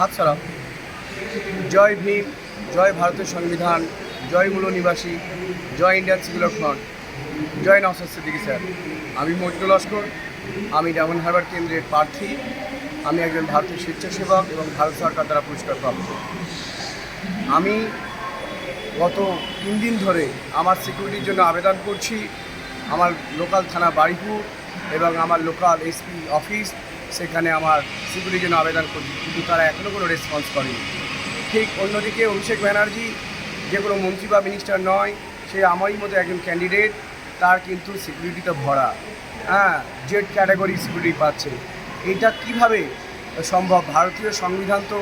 হাত ছাড়াও। জয় ভীম, জয় ভারতের সংবিধান, জয় মূল নিবাসী, জয় ইন্ডিয়ান সিভিল ফ্রন্ট, জয় নওশাদ সিদ্দিকী স্যার। আমি মজনুল লস্কর, আমি ডায়মন্ড হারবার কেন্দ্রের প্রার্থী। আমি একজন ভারতীয় স্বেচ্ছাসেবক এবং ভারত সরকার দ্বারা পুরস্কারপ্রাপ্ত। আমি গত 3 দিন ধরে আমার সিকিউরিটির জন্য আবেদন করছি। আমার লোকাল থানা বারুইপুর এবং আমার লোকাল এসপি অফিস, সেখানে আমার সিকিউরিটির জন্য আবেদন করছি, কিন্তু তারা এখনও কোনো রেসপন্স করেনি। ঠিক অন্যদিকে অভিষেক ব্যানার্জি যে কোনো মন্ত্রী বা মিনিস্টার নয়, সে আমারই মতো একজন ক্যান্ডিডেট, তার কিন্তু সিকিউরিটিতে ভরা, জেড ক্যাটাগরি সিকিউরিটি পাচ্ছে। এটা কিভাবে সম্ভব? ভারতীয় সংবিধান তো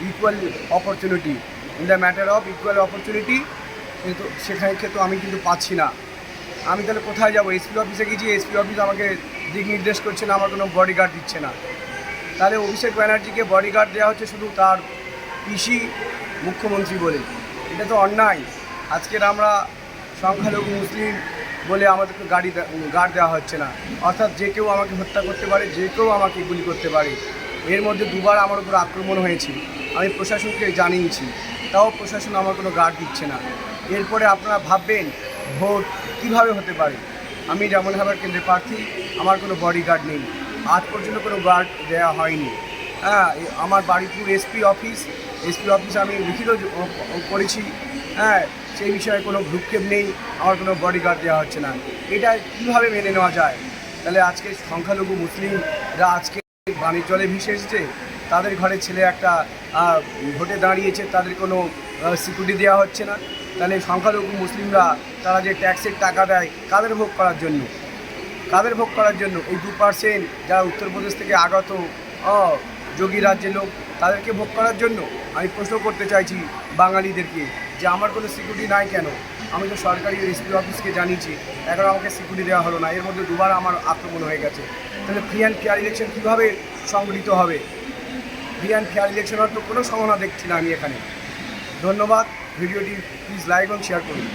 equal opportunity, in the matter of equal opportunity, কিন্তু সেখানে কিন্তু আমি কিন্তু পাচ্ছি না। আমি তাহলে কোথায় যাব? এসপি অফিসে গেছি, এসপি অফিস আমাকে দিক নির্দেশ করছে না, আমার কোনো বডিগার্ড দিচ্ছে না। তাহলে অভিষেক ব্যানার্জিকে বডিগার্ড দেওয়া হচ্ছে শুধু তার পিসি মুখ্যমন্ত্রী বলে। এটা তো অন্যায়। আজকের আমরা সংখ্যালঘু মুসলিম বলে আমাদেরকে গার্ড দেওয়া হচ্ছে না, অর্থাৎ যে কেউ আমাকে হত্যা করতে পারে, যে কেউ আমাকে গুলি করতে পারে। এর মধ্যে দুবার আমার উপর আক্রমণ হয়েছে, আমি প্রশাসনকে জানিয়েছি, তাও প্রশাসন আমার কোনো গার্ড দিচ্ছে না। এরপরে আপনারা ভাববেন ভোট কীভাবে হতে পারে? আমি ডায়মন্ড হারবার কেন্দ্রের প্রার্থী, আমার কোনো বডিগার্ড নেই, আজ পর্যন্ত কোনো গার্ড দেওয়া হয়নি। আমার বারুইপুর এসপি অফিসে আমি লিখিত করেছি, সেই বিষয়ে কোনো ভ্রুক্ষেপ নেই, আমার কোনো বডিগার্ড দেওয়া হচ্ছে না। এটা কীভাবে মেনে নেওয়া যায়? তাহলে আজকে সংখ্যালঘু মুসলিমরা আজকে বাণিজ্য জলে ভেসে এসেছে, তাদের ঘরে ছেলে একটা ভোটে দাঁড়িয়েছে, তাদের কোনো সিকিউরিটি দেওয়া হচ্ছে না। তাহলে সংখ্যালঘু মুসলিমরা তারা যে ট্যাক্সের টাকা দেয় কাদের ভোগ করার জন্য? এই 2% যারা উত্তরপ্রদেশ থেকে আগত যোগী রাজ্যের লোক, তাদেরকে ভোগ করার জন্য? আমি প্রশ্ন করতে চাইছি বাঙালিদেরকে যে আমার কোনো সিকিউরিটি নাই কেন? আমি তো সরকারি এসপি অফিসকে জানিয়েছি, এখন আমাকে সিকিউরিটি দেওয়া হলো না। এর মধ্যে দুবার আমার আক্রমণ হয়ে গেছে। তাহলে ফ্রি অ্যান্ড ফেয়ার ইলেকশন কীভাবে সংগঠিত হবে? ফ্রি অ্যান্ড ফেয়ার ইলেকশনের তো কোনো সম্ভাবনা দেখছি না আমি এখানে। ধন্যবাদ। ভিডিওটি প্লিজ লাইক এবং শেয়ার করুন।